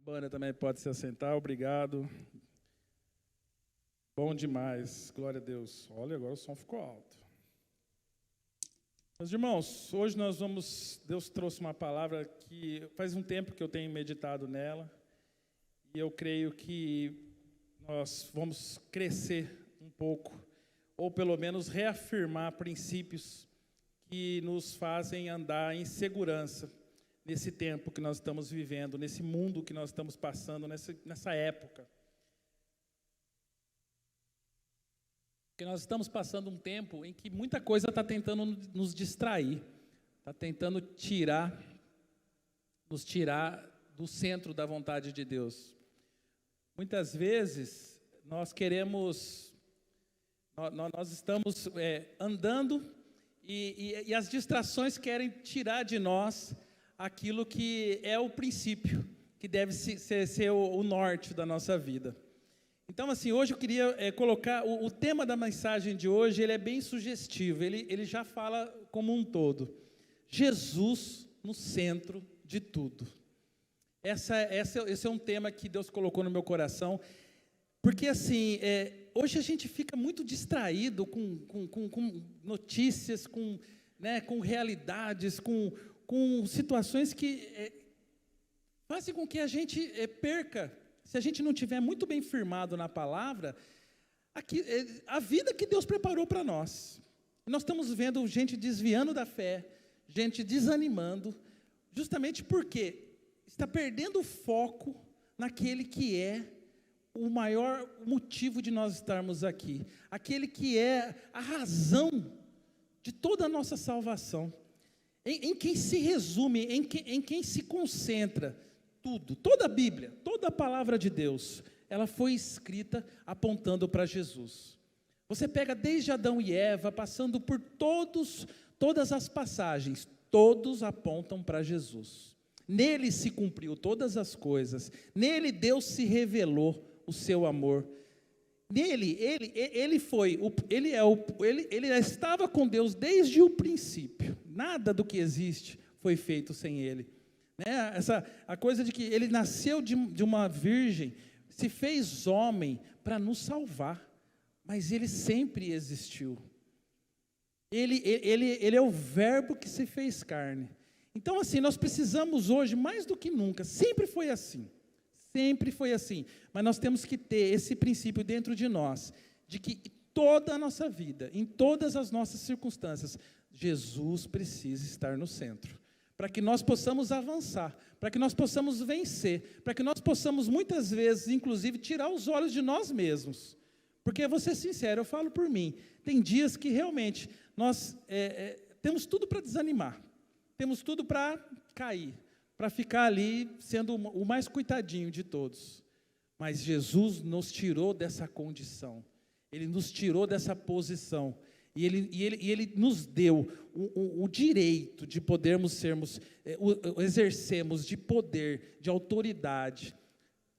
Banda também pode se assentar, obrigado. Bom demais, glória a Deus. Olha, agora o som ficou alto. Meus irmãos, hoje Deus trouxe uma palavra que faz um tempo que eu tenho meditado nela, e eu creio que nós vamos crescer um pouco, ou pelo menos reafirmar princípios que nos fazem andar em segurança nesse tempo que nós estamos vivendo, nesse mundo que nós estamos passando, nessa época. Porque nós estamos passando um tempo em que muita coisa está tentando nos distrair, está tentando nos tirar do centro da vontade de Deus. Muitas vezes nós estamos andando e as distrações querem tirar de nós aquilo que é o princípio, que deve ser o norte da nossa vida. Então, assim, hoje eu queria colocar, o tema da mensagem de hoje, ele é bem sugestivo, ele já fala como um todo. Jesus no centro de tudo. Esse é um tema que Deus colocou no meu coração, porque, assim, hoje a gente fica muito distraído com notícias, com realidades, com situações que fazem com que a gente perca, se a gente não estiver muito bem firmado na palavra, a vida que Deus preparou para nós. Nós estamos vendo gente desviando da fé, gente desanimando, justamente porque está perdendo o foco naquele que é o maior motivo de nós estarmos aqui, aquele que é a razão de toda a nossa salvação. Em quem se resume, em quem se concentra tudo, toda a Bíblia, toda a palavra de Deus, ela foi escrita apontando para Jesus. Você pega desde Adão e Eva, passando por todas as passagens, todos apontam para Jesus. Nele se cumpriu todas as coisas, nele Deus se revelou o seu amor. Nele, ele estava com Deus desde o princípio. Nada do que existe foi feito sem ele. A coisa de que ele nasceu de uma virgem, se fez homem para nos salvar, mas ele sempre existiu. Ele é o verbo que se fez carne. Então, assim, nós precisamos hoje, mais do que nunca, sempre foi assim, mas nós temos que ter esse princípio dentro de nós, de que toda a nossa vida, em todas as nossas circunstâncias, Jesus precisa estar no centro, para que nós possamos avançar, para que nós possamos vencer, para que nós possamos muitas vezes, inclusive, tirar os olhos de nós mesmos, porque, vou ser sincero, eu falo por mim, tem dias que realmente nós temos tudo para desanimar, temos tudo para cair, para ficar ali sendo o mais coitadinho de todos. Mas Jesus nos tirou dessa condição, Ele nos tirou dessa posição, e Ele nos deu o direito de podermos exercermos de poder, de autoridade,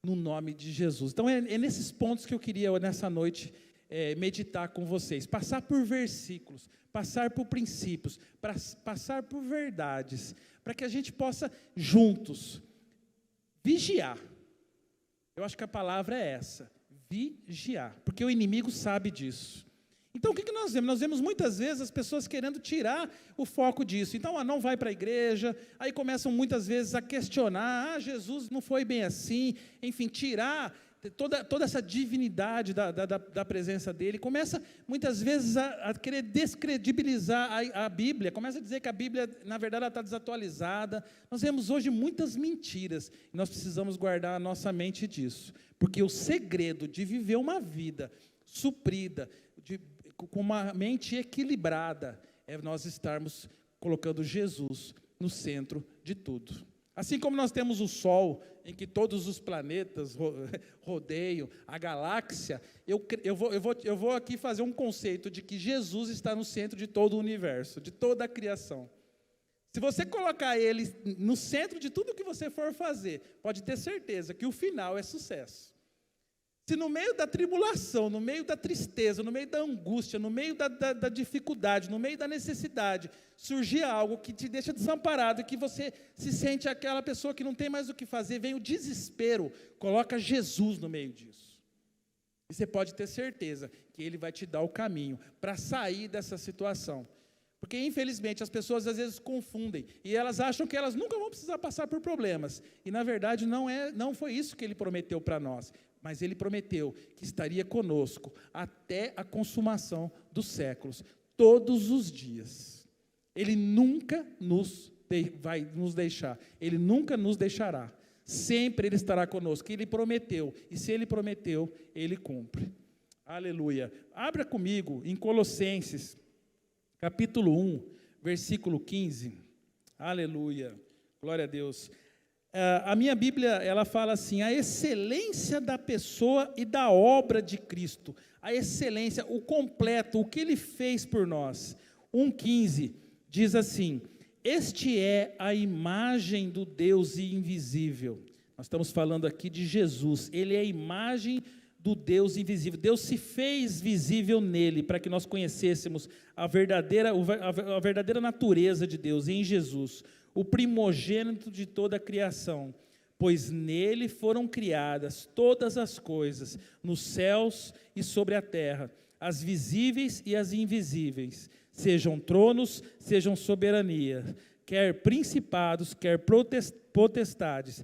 no nome de Jesus. Então é nesses pontos que eu queria, nessa noite, meditar com vocês, passar por versículos, passar por princípios, passar por verdades, para que a gente possa juntos vigiar. Eu acho que a palavra é essa, vigiar, porque o inimigo sabe disso. Então o que nós vemos? Nós vemos muitas vezes as pessoas querendo tirar o foco disso. Então, não vai para a igreja, aí começam muitas vezes a questionar, Jesus não foi bem assim, enfim, tirar toda essa divindade da presença dele, começa muitas vezes a querer descredibilizar a Bíblia, começa a dizer que a Bíblia, na verdade, ela está desatualizada. Nós vemos hoje muitas mentiras, e nós precisamos guardar a nossa mente disso, porque o segredo de viver uma vida suprida, com uma mente equilibrada, é nós estarmos colocando Jesus no centro de tudo. Assim como nós temos o Sol, em que todos os planetas rodeiam, a galáxia, eu vou aqui fazer um conceito de que Jesus está no centro de todo o universo, de toda a criação. Se você colocar Ele no centro de tudo que você for fazer, pode ter certeza que o final é sucesso. Se no meio da tribulação, no meio da tristeza, no meio da angústia, no meio da dificuldade, no meio da necessidade, surgir algo que te deixa desamparado, que você se sente aquela pessoa que não tem mais o que fazer, vem o desespero, coloca Jesus no meio disso. E você pode ter certeza que Ele vai te dar o caminho para sair dessa situação. Porque, infelizmente, as pessoas às vezes confundem, e elas acham que elas nunca vão precisar passar por problemas. E, na verdade, não foi isso que Ele prometeu para nós. Mas Ele prometeu que estaria conosco até a consumação dos séculos, todos os dias. Ele nunca vai nos deixar, Ele nunca nos deixará. Sempre Ele estará conosco. Ele prometeu, e se Ele prometeu, Ele cumpre. Aleluia. Abra comigo em Colossenses, capítulo 1, versículo 15. Aleluia. Glória a Deus. A minha Bíblia, ela fala assim: a excelência da pessoa e da obra de Cristo. A excelência, o completo, o que Ele fez por nós. 1,15 diz assim: este é a imagem do Deus invisível. Nós estamos falando aqui de Jesus. Ele é a imagem do Deus invisível. Deus se fez visível nele, para que nós conhecêssemos a verdadeira natureza de Deus em Jesus, o primogênito de toda a criação, pois nele foram criadas todas as coisas, nos céus e sobre a terra, as visíveis e as invisíveis, sejam tronos, sejam soberanias, quer principados, quer potestades,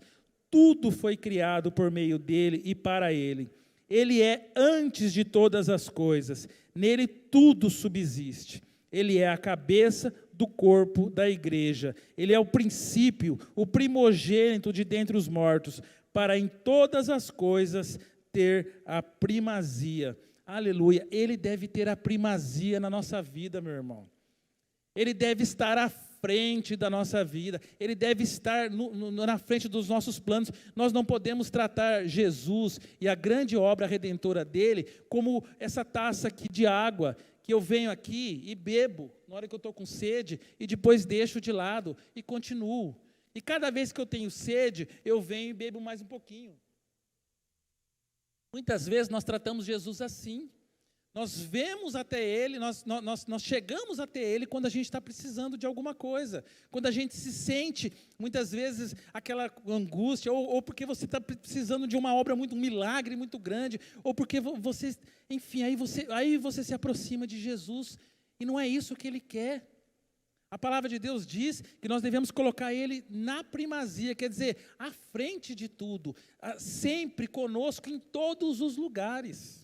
tudo foi criado por meio dele e para ele. Ele é antes de todas as coisas, nele tudo subsiste. Ele é a cabeça do corpo da igreja. Ele é o princípio, o primogênito de dentre os mortos, para em todas as coisas ter a primazia. Aleluia. Ele deve ter a primazia na nossa vida, meu irmão. Ele deve estar à frente da nossa vida. Ele deve estar na frente dos nossos planos. Nós não podemos tratar Jesus e a grande obra redentora dele como essa taça aqui de água, que eu venho aqui e bebo na hora que eu estou com sede e depois deixo de lado e continuo. E cada vez que eu tenho sede, eu venho e bebo mais um pouquinho. Muitas vezes nós tratamos Jesus assim. Nós vemos até Ele, nós chegamos até Ele quando a gente está precisando de alguma coisa, quando a gente se sente, muitas vezes, aquela angústia, ou porque você está precisando de uma obra um milagre muito grande, ou porque você, enfim, aí você se aproxima de Jesus, e não é isso que Ele quer. A palavra de Deus diz que nós devemos colocar Ele na primazia, quer dizer, à frente de tudo, sempre conosco em todos os lugares.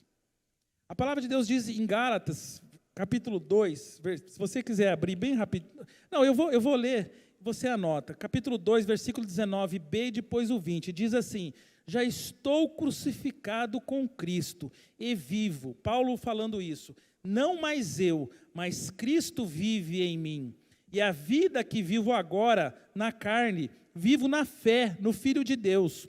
A palavra de Deus diz em Gálatas, capítulo 2, se você quiser abrir bem rápido. Não, eu vou ler, você anota. Capítulo 2, versículo 19b e depois o 20. Diz assim: já estou crucificado com Cristo e vivo. Paulo falando isso. Não mais eu, mas Cristo vive em mim. E a vida que vivo agora na carne, vivo na fé no Filho de Deus,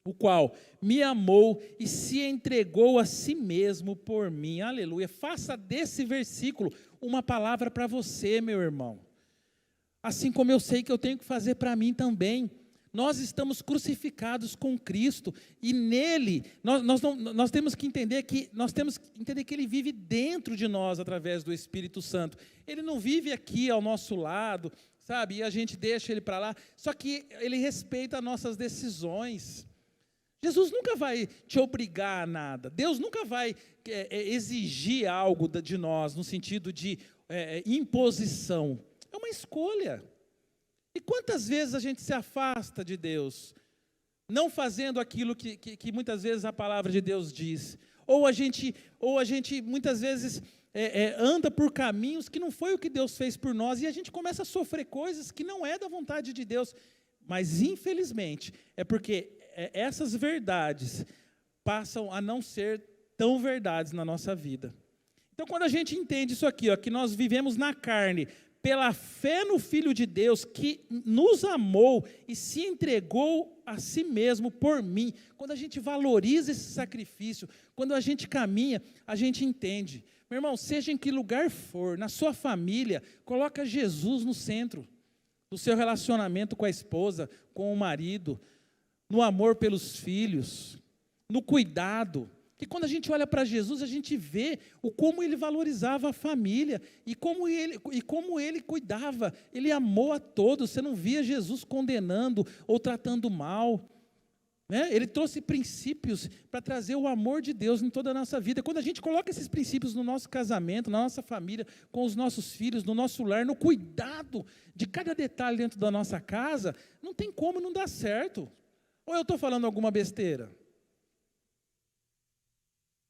o qual me amou e se entregou a si mesmo por mim. Aleluia. Faça desse versículo uma palavra para você, meu irmão. Assim como eu sei que eu tenho que fazer para mim também. Nós estamos crucificados com Cristo e nele nós temos que entender que Ele vive dentro de nós através do Espírito Santo. Ele não vive aqui ao nosso lado, sabe? E a gente deixa Ele para lá. Só que Ele respeita as nossas decisões. Jesus nunca vai te obrigar a nada. Deus nunca vai exigir algo de nós no sentido de imposição. É uma escolha. E quantas vezes a gente se afasta de Deus, não fazendo aquilo que muitas vezes a palavra de Deus diz. Ou a gente muitas vezes anda por caminhos que não foi o que Deus fez por nós, e a gente começa a sofrer coisas que não é da vontade de Deus. Mas infelizmente é porque essas verdades passam a não ser tão verdades na nossa vida. Então, quando a gente entende isso aqui, que nós vivemos na carne, pela fé no Filho de Deus, que nos amou e se entregou a si mesmo por mim, quando a gente valoriza esse sacrifício, quando a gente caminha, a gente entende. Meu irmão, seja em que lugar for, na sua família, coloca Jesus no centro do seu relacionamento com a esposa, com o marido, no amor pelos filhos, no cuidado. Que quando a gente olha para Jesus, a gente vê como ele valorizava a família e como ele cuidava. Ele amou a todos. Você não via Jesus condenando ou tratando mal. Né? Ele trouxe princípios para trazer o amor de Deus em toda a nossa vida. Quando a gente coloca esses princípios no nosso casamento, na nossa família, com os nossos filhos, no nosso lar, no cuidado de cada detalhe dentro da nossa casa, não tem como não dar certo. Ou eu estou falando alguma besteira?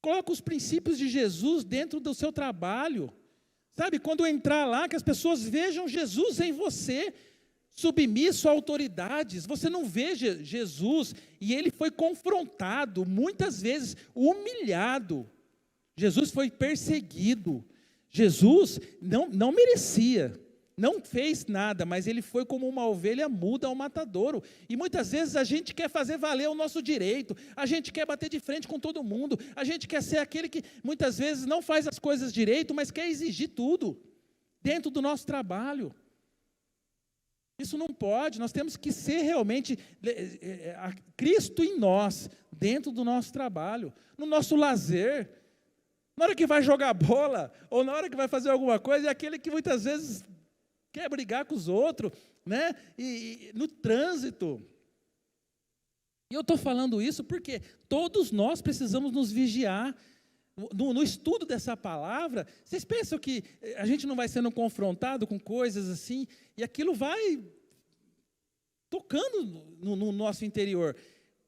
Coloca os princípios de Jesus dentro do seu trabalho. Sabe, quando eu entrar lá, que as pessoas vejam Jesus em você, submisso a autoridades. Você não vê Jesus, e ele foi confrontado, muitas vezes humilhado. Jesus foi perseguido. Jesus não merecia, não fez nada, mas ele foi como uma ovelha muda ao matadouro. E muitas vezes a gente quer fazer valer o nosso direito, a gente quer bater de frente com todo mundo, a gente quer ser aquele que muitas vezes não faz as coisas direito, mas quer exigir tudo dentro do nosso trabalho. Isso não pode, nós temos que ser realmente Cristo em nós, dentro do nosso trabalho, no nosso lazer. Na hora que vai jogar bola, ou na hora que vai fazer alguma coisa, é aquele que muitas vezes quer brigar com os outros, né? E no trânsito. E eu estou falando isso porque todos nós precisamos nos vigiar. No estudo dessa palavra, vocês pensam que a gente não vai sendo confrontado com coisas assim, e aquilo vai tocando no nosso interior.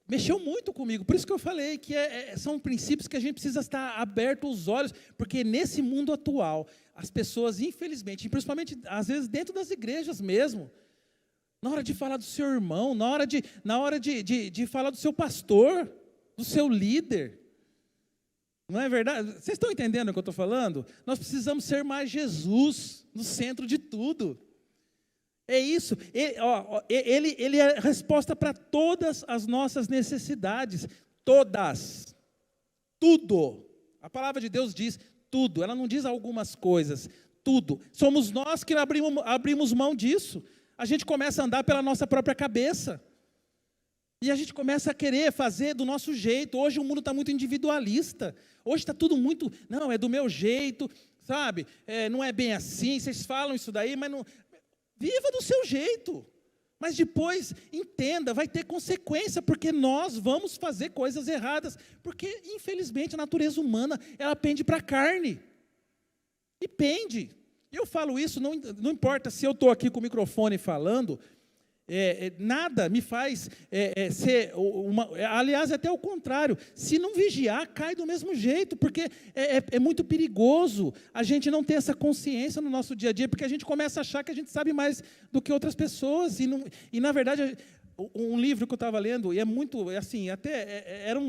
Mexeu muito comigo, por isso que eu falei que são princípios que a gente precisa estar aberto os olhos, porque nesse mundo atual, as pessoas, infelizmente, principalmente às vezes dentro das igrejas mesmo, na hora de falar do seu irmão, na hora de falar do seu pastor, do seu líder, não é verdade? Vocês estão entendendo o que eu estou falando? Nós precisamos ser mais Jesus no centro de tudo. É isso, ele é a resposta para todas as nossas necessidades, todas, tudo. A palavra de Deus diz tudo, ela não diz algumas coisas, tudo. Somos nós que abrimos mão disso. A gente começa a andar pela nossa própria cabeça. E a gente começa a querer fazer do nosso jeito. Hoje o mundo está muito individualista. Hoje está tudo muito, não, é do meu jeito, sabe? Não é bem assim, vocês falam isso daí, mas não... Viva do seu jeito. Mas depois, entenda, vai ter consequência, porque nós vamos fazer coisas erradas. Porque, infelizmente, a natureza humana, ela pende para a carne. E pende. Eu falo isso, não importa se eu estou aqui com o microfone falando... nada me faz ser aliás, até o contrário, se não vigiar, cai do mesmo jeito, porque é muito perigoso a gente não ter essa consciência no nosso dia a dia, porque a gente começa a achar que a gente sabe mais do que outras pessoas, e na verdade, um livro que eu estava lendo, e é muito, assim, até era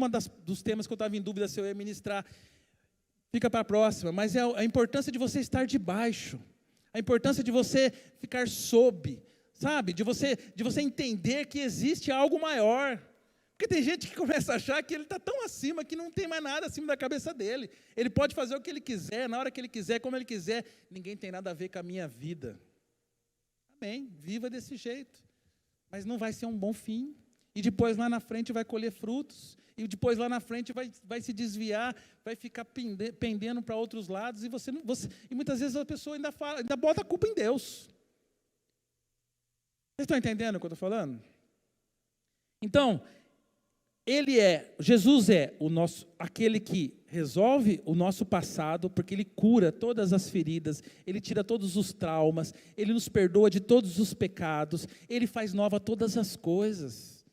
dos temas que eu estava em dúvida se eu ia ministrar, fica para a próxima, mas é a importância de você estar debaixo, a importância de você ficar sob, sabe, de você entender que existe algo maior. Porque tem gente que começa a achar que ele está tão acima que não tem mais nada acima da cabeça dele. Ele pode fazer o que ele quiser, na hora que ele quiser, como ele quiser. Ninguém tem nada a ver com a minha vida. Amém, viva desse jeito. Mas não vai ser um bom fim. E depois lá na frente vai colher frutos. E depois lá na frente vai se desviar, vai ficar pendendo para outros lados. E muitas vezes a pessoa ainda bota a culpa em Deus. Vocês estão entendendo o que eu estou falando? Então, Jesus é aquele que resolve o nosso passado, porque Ele cura todas as feridas, Ele tira todos os traumas, Ele nos perdoa de todos os pecados, Ele faz nova todas as coisas.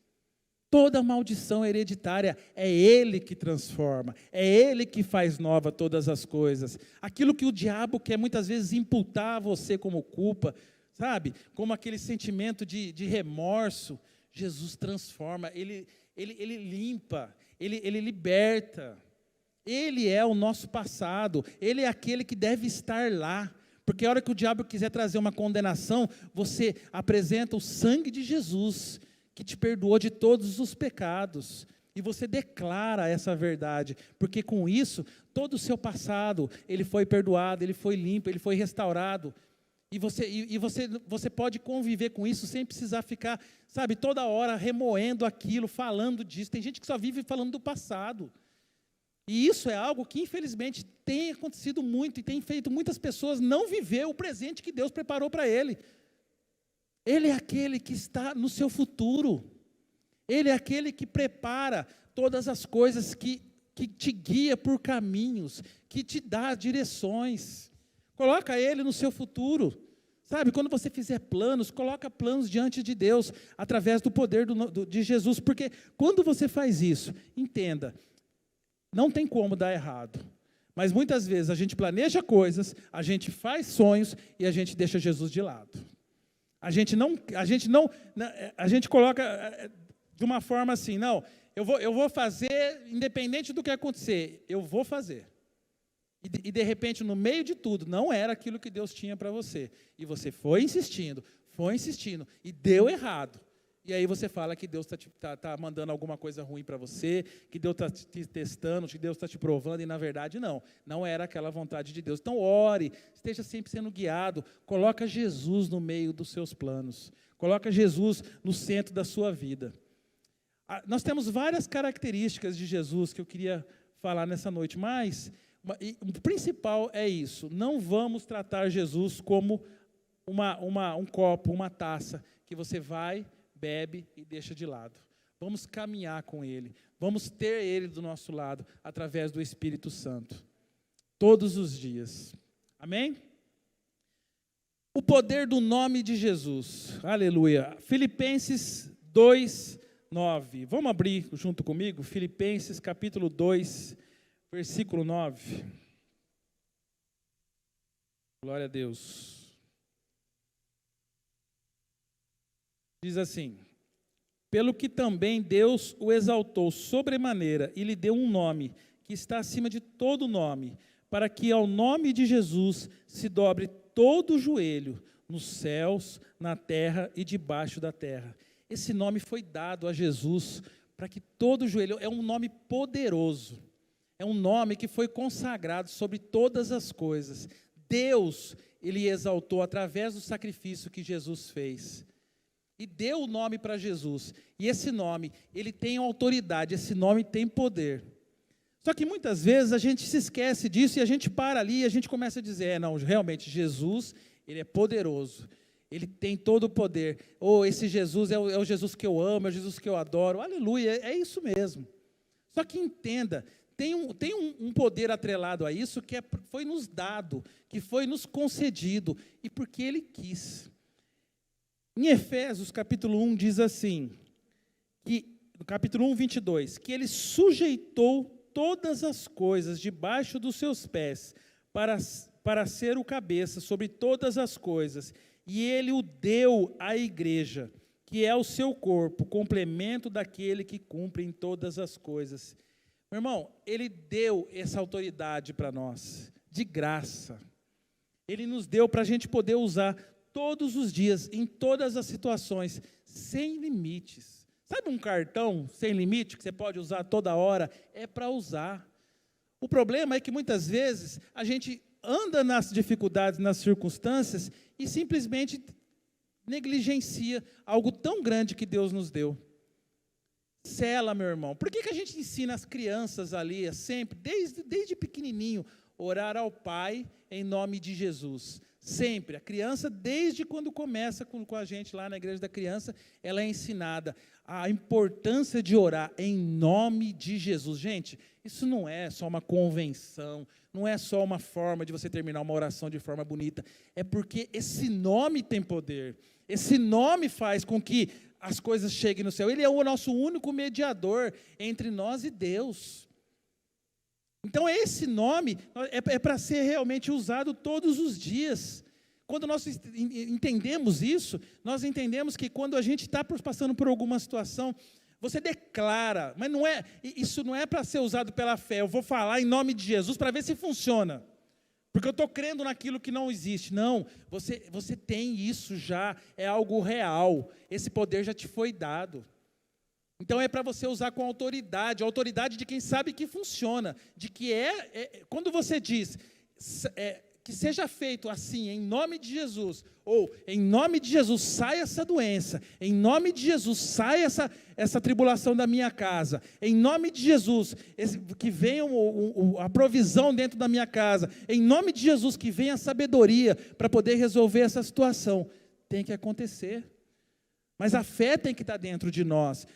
Toda maldição hereditária é Ele que transforma, é Ele que faz nova todas as coisas. Aquilo que o diabo quer muitas vezes imputar a você como culpa, sabe, como aquele sentimento de remorso, Jesus transforma, Ele limpa, Ele liberta. Ele é o nosso passado, Ele é aquele que deve estar lá, porque a hora que o diabo quiser trazer uma condenação, você apresenta o sangue de Jesus, que te perdoou de todos os pecados, e você declara essa verdade, porque com isso, todo o seu passado, ele foi perdoado, ele foi limpo, ele foi restaurado. E você pode conviver com isso sem precisar ficar, sabe, toda hora remoendo aquilo, falando disso. Tem gente que só vive falando do passado. E isso é algo que, infelizmente, tem acontecido muito e tem feito muitas pessoas não viver o presente que Deus preparou para ele. Ele é aquele que está no seu futuro. Ele é aquele que prepara todas as coisas, que te guia por caminhos, que te dá direções. Coloca Ele no seu futuro. Sabe, quando você fizer planos, coloca planos diante de Deus, através do poder de Jesus. Porque quando você faz isso, entenda, não tem como dar errado. Mas muitas vezes a gente planeja coisas, a gente faz sonhos e a gente deixa Jesus de lado. A gente coloca de uma forma assim, não, eu vou fazer independente do que acontecer, eu vou fazer. E de repente, no meio de tudo, não era aquilo que Deus tinha para você. E você foi insistindo, e deu errado. E aí você fala que Deus está mandando alguma coisa ruim para você, que Deus está te testando, que Deus está te provando, e na verdade não era aquela vontade de Deus. Então ore, esteja sempre sendo guiado, coloca Jesus no meio dos seus planos, coloca Jesus no centro da sua vida. Nós temos várias características de Jesus que eu queria falar nessa noite, mas o principal é isso: não vamos tratar Jesus como um copo, uma taça, que você vai, bebe e deixa de lado. Vamos caminhar com Ele, vamos ter Ele do nosso lado, através do Espírito Santo, todos os dias. Amém? O poder do nome de Jesus, aleluia. Filipenses 2:9. Vamos abrir junto comigo, Filipenses capítulo 2, versículo 9. Glória a Deus. Diz assim: pelo que também Deus o exaltou sobremaneira e lhe deu um nome que está acima de todo nome, para que ao nome de Jesus se dobre todo o joelho, nos céus, na terra e debaixo da terra. Esse nome foi dado a Jesus para que todo o joelho, é um nome poderoso, é um nome que foi consagrado sobre todas as coisas. Deus, Ele exaltou através do sacrifício que Jesus fez. E deu o nome para Jesus. E esse nome, ele tem autoridade, esse nome tem poder. Só que muitas vezes a gente se esquece disso e a gente para ali e a gente começa a dizer, não, realmente Jesus, ele é poderoso. Ele tem todo o poder. Esse Jesus é o Jesus que eu amo, é o Jesus que eu adoro. Aleluia, é isso mesmo. Só que entenda, tem um poder atrelado a isso que foi nos dado, que foi nos concedido, e porque Ele quis. Em Efésios, capítulo 1, diz assim, no capítulo 1, 22, que Ele sujeitou todas as coisas debaixo dos seus pés, para ser o cabeça sobre todas as coisas, e Ele o deu à igreja, que é o seu corpo, complemento daquele que cumpre em todas as coisas. Meu irmão, Ele deu essa autoridade para nós, de graça. Ele nos deu para a gente poder usar todos os dias, em todas as situações, sem limites. Sabe um cartão sem limite, que você pode usar toda hora? É para usar. O problema é que muitas vezes a gente anda nas dificuldades, nas circunstâncias, e simplesmente negligencia algo tão grande que Deus nos deu. Sela, meu irmão. Por que a gente ensina as crianças ali, sempre, desde pequenininho, orar ao Pai em nome de Jesus? Sempre. A criança, desde quando começa com a gente lá na igreja da criança, ela é ensinada a importância de orar em nome de Jesus. Gente, isso não é só uma convenção, não é só uma forma de você terminar uma oração de forma bonita, é porque esse nome tem poder, esse nome faz com que as coisas cheguem no céu. Ele é o nosso único mediador entre nós e Deus. Então esse nome é para ser realmente usado todos os dias. Quando nós entendemos isso, nós entendemos que quando a gente está passando por alguma situação, você declara, mas isso não é para ser usado pela fé. Eu vou falar em nome de Jesus para ver se funciona, porque eu estou crendo naquilo que não existe. Não, você tem isso já, é algo real, esse poder já te foi dado. Então é para você usar com autoridade, a autoridade de quem sabe que funciona, de que quando você diz que que seja feito assim, em nome de Jesus, ou em nome de Jesus, sai essa doença, em nome de Jesus, sai essa tribulação da minha casa, em nome de Jesus, que venha a provisão dentro da minha casa, em nome de Jesus, que venha a sabedoria para poder resolver essa situação. Tem que acontecer. Mas a fé tem que estar dentro de nós,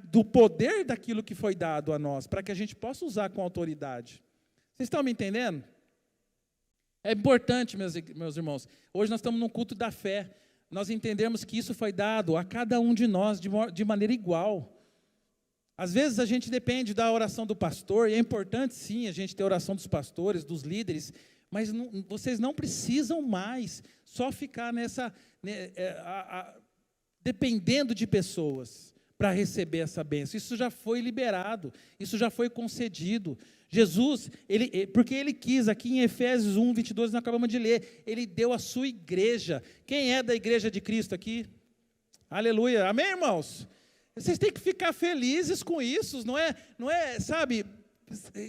do poder daquilo que foi dado a nós, para que a gente possa usar com autoridade. Vocês estão me entendendo? É importante, meus irmãos, hoje nós estamos num culto da fé, nós entendemos que isso foi dado a cada um de nós de maneira igual. Às vezes a gente depende da oração do pastor, e é importante sim a gente ter a oração dos pastores, dos líderes, mas vocês não precisam mais só ficar dependendo de pessoas para receber essa bênção. Isso já foi liberado, isso já foi concedido. Jesus, porque Ele quis, aqui em Efésios 1, 22, nós acabamos de ler, Ele deu a sua igreja. Quem é da igreja de Cristo aqui? Aleluia, amém, irmãos? Vocês têm que ficar felizes com isso, não é, sabe,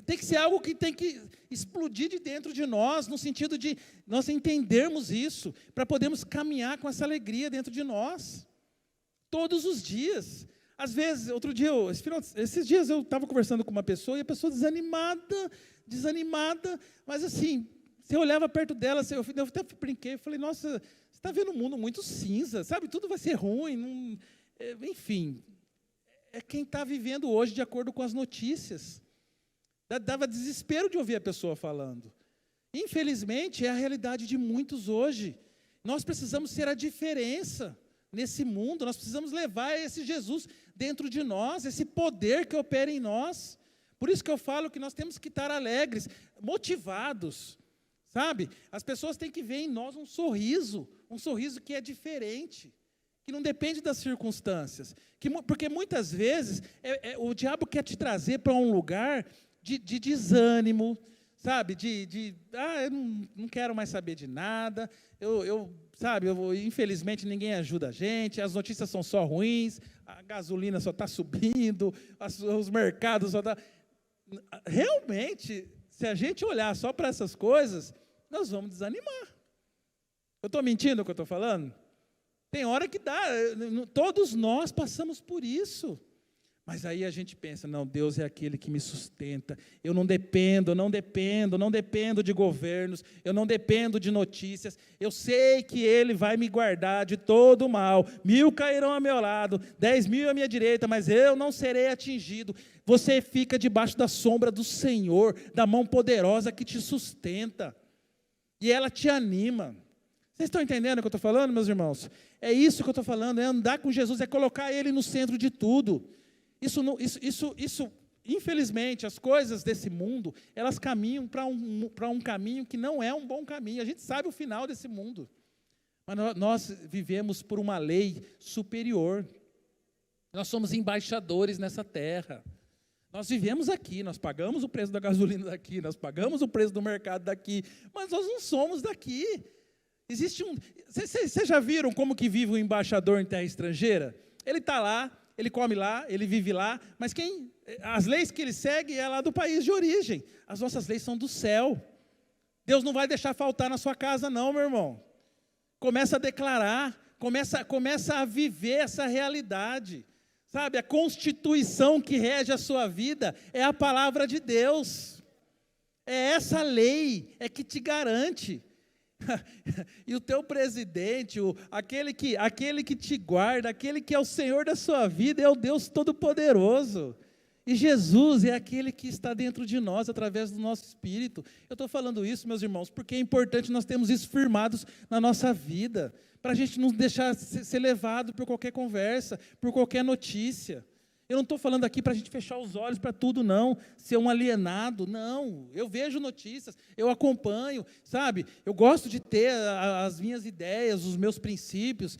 tem que ser algo que tem que explodir de dentro de nós, no sentido de nós entendermos isso, para podermos caminhar com essa alegria dentro de nós, todos os dias. Às vezes, esses dias eu estava conversando com uma pessoa, e a pessoa desanimada, mas assim, você olhava perto dela, eu até brinquei, eu falei, nossa, você está vendo um mundo muito cinza, sabe, tudo vai ser ruim, enfim, é quem está vivendo hoje de acordo com as notícias. Dava desespero de ouvir a pessoa falando. Infelizmente, é a realidade de muitos hoje. Nós precisamos ser a diferença nesse mundo, nós precisamos levar esse Jesus dentro de nós, esse poder que opera em nós. Por isso que eu falo que nós temos que estar alegres, motivados, sabe? As pessoas têm que ver em nós um sorriso que é diferente, que não depende das circunstâncias, porque muitas vezes o diabo quer te trazer para um lugar de desânimo, sabe, eu não quero mais saber de nada, infelizmente ninguém ajuda a gente, as notícias são só ruins, a gasolina só está subindo, os mercados só estão... Realmente, se a gente olhar só para essas coisas, nós vamos desanimar. Eu estou mentindo o que eu estou falando? Tem hora que dá, todos nós passamos por isso. Mas aí a gente pensa, não, Deus é aquele que me sustenta, eu não dependo de governos, eu não dependo de notícias, eu sei que Ele vai me guardar de todo o mal, 1000 cairão ao meu lado, 10.000 à minha direita, mas eu não serei atingido. Você fica debaixo da sombra do Senhor, da mão poderosa que te sustenta, e ela te anima. Vocês estão entendendo o que eu estou falando, meus irmãos? É isso que eu estou falando, é andar com Jesus, é colocar Ele no centro de tudo. Isso, infelizmente, as coisas desse mundo, elas caminham para um caminho que não é um bom caminho. A gente sabe o final desse mundo. Mas nós vivemos por uma lei superior. Nós somos embaixadores nessa terra. Nós vivemos aqui, nós pagamos o preço da gasolina daqui, nós pagamos o preço do mercado daqui, mas nós não somos daqui. Vocês já viram como que vive o embaixador em terra estrangeira? Ele está lá, ele come lá, ele vive lá, mas as leis que ele segue é lá do país de origem. As nossas leis são do céu. Deus não vai deixar faltar na sua casa não, meu irmão. Começa a declarar, começa a viver essa realidade. Sabe, a constituição que rege a sua vida é a palavra de Deus. É essa lei, é que te garante. E o teu presidente, aquele que te guarda, aquele que é o Senhor da sua vida, é o Deus Todo-Poderoso. E Jesus é aquele que está dentro de nós, através do nosso espírito. Eu estou falando isso, meus irmãos, porque é importante nós termos isso firmados na nossa vida, para a gente não deixar ser levado por qualquer conversa, por qualquer notícia. Eu não estou falando aqui para a gente fechar os olhos para tudo, não, ser um alienado, não. Eu vejo notícias, eu acompanho, sabe? Eu gosto de ter as minhas ideias, os meus princípios,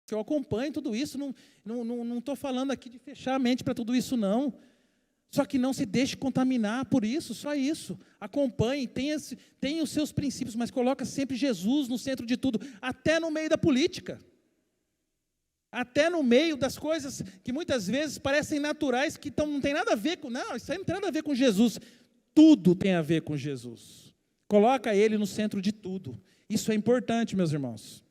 eu acompanho tudo isso, não estou falando aqui de fechar a mente para tudo isso, não. Só que não se deixe contaminar por isso, só isso. Acompanhe, tenha os seus princípios, mas coloca sempre Jesus no centro de tudo, até no meio da política. Até no meio das coisas que muitas vezes parecem naturais, que não tem nada a ver com, não, isso aí não tem nada a ver com Jesus. Tudo tem a ver com Jesus. Coloca Ele no centro de tudo. Isso é importante, meus irmãos.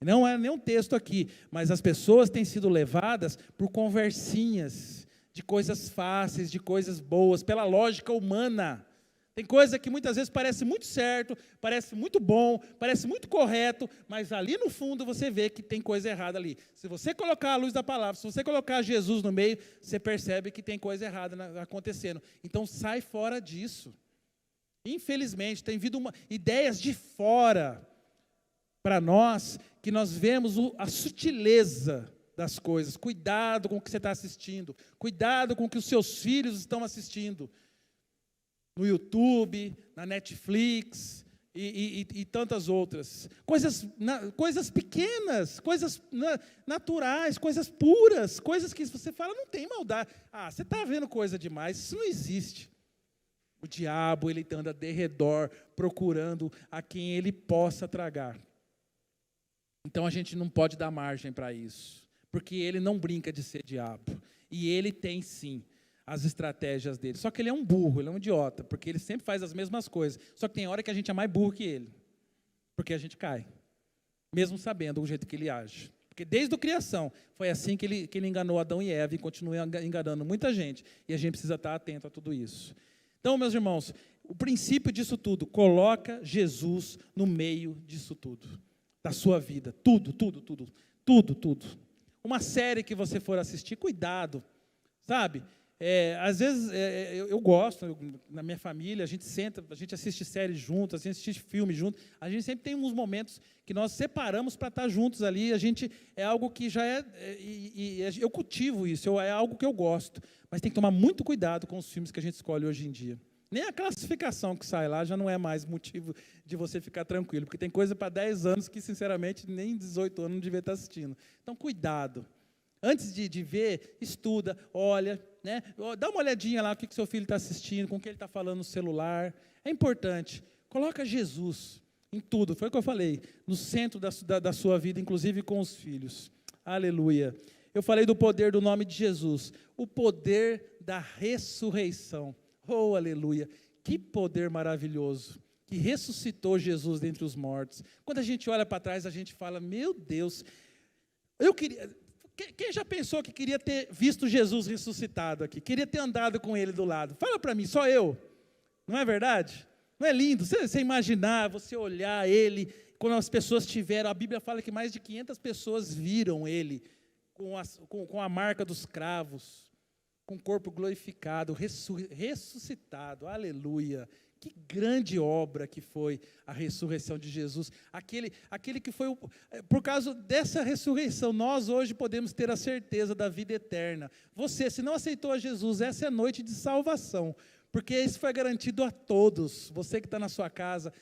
Não é nenhum texto aqui, mas as pessoas têm sido levadas por conversinhas de coisas fáceis, de coisas boas, pela lógica humana. Tem coisa que muitas vezes parece muito certo, parece muito bom, parece muito correto, mas ali no fundo você vê que tem coisa errada ali. Se você colocar a luz da palavra, se você colocar Jesus no meio, você percebe que tem coisa errada acontecendo. Então sai fora disso. Infelizmente, tem vindo ideias de fora para nós, que nós vemos a sutileza das coisas. Cuidado com o que você está assistindo, cuidado com o que os seus filhos estão assistindo. No YouTube, na Netflix e tantas outras. Coisas pequenas, coisas naturais, coisas puras, coisas que você fala, não tem maldade. Você está vendo coisa demais, isso não existe. O diabo, ele anda de redor, procurando a quem ele possa tragar. Então a gente não pode dar margem para isso, porque ele não brinca de ser diabo. E ele tem sim as estratégias dele. Só que ele é um burro, ele é um idiota, porque ele sempre faz as mesmas coisas. Só que tem hora que a gente é mais burro que ele, porque a gente cai, mesmo sabendo o jeito que ele age. Porque desde a criação, foi assim que ele enganou Adão e Eva e continua enganando muita gente. E a gente precisa estar atento a tudo isso. Então, meus irmãos, o princípio disso tudo, coloca Jesus no meio disso tudo, da sua vida. Tudo. Uma série que você for assistir, cuidado, sabe? Às vezes, eu gosto, na minha família, a gente senta, a gente assiste séries juntos, a gente assiste filmes juntos, a gente sempre tem uns momentos que nós separamos para estar juntos ali, é algo que já eu cultivo isso, é algo que eu gosto, mas tem que tomar muito cuidado com os filmes que a gente escolhe hoje em dia. Nem a classificação que sai lá já não é mais motivo de você ficar tranquilo, porque tem coisa para 10 anos que, sinceramente, nem 18 anos não devia estar assistindo. Então, cuidado. Antes de ver, estuda, olha, né? Dá uma olhadinha lá o que seu filho está assistindo, com o que ele está falando no celular. É importante. Coloca Jesus em tudo, foi o que eu falei, no centro da sua vida, inclusive com os filhos. Aleluia. Eu falei do poder do nome de Jesus, o poder da ressurreição. Oh, aleluia. Que poder maravilhoso, que ressuscitou Jesus dentre os mortos. Quando a gente olha para trás, a gente fala, meu Deus, eu queria... Quem já pensou que queria ter visto Jesus ressuscitado aqui? Queria ter andado com ele do lado? Fala para mim, só eu. Não é verdade? Não é lindo? Você imaginar, você olhar ele, quando as pessoas tiveram, a Bíblia fala que mais de 500 pessoas viram ele, com a marca dos cravos, com o corpo glorificado, ressuscitado, aleluia. Que grande obra que foi a ressurreição de Jesus. Aquele que foi, por causa dessa ressurreição, nós hoje podemos ter a certeza da vida eterna. Você, se não aceitou a Jesus, essa é a noite de salvação, porque isso foi garantido a todos. Você que está na sua casa,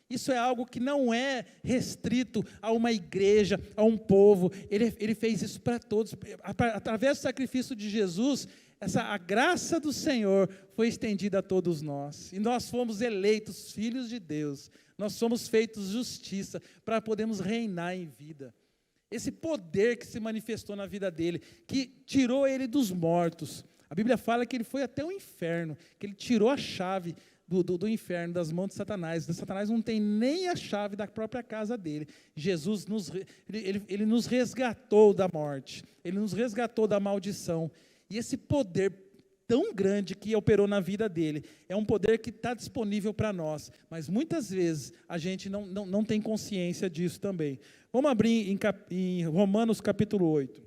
isso é algo que não é restrito a uma igreja, a um povo. Ele fez isso para todos. Através do sacrifício de Jesus, a graça do Senhor foi estendida a todos nós, e nós fomos eleitos filhos de Deus, nós somos feitos justiça, para podermos reinar em vida. Esse poder que se manifestou na vida dele, que tirou ele dos mortos, a Bíblia fala que ele foi até o inferno, que ele tirou a chave do inferno, das mãos de Satanás. Satanás não tem nem a chave da própria casa dele. Jesus ele nos resgatou da morte, ele nos resgatou da maldição. E esse poder tão grande que operou na vida dele, é um poder que está disponível para nós, mas muitas vezes a gente não tem consciência disso também. Vamos abrir em Romanos capítulo 8.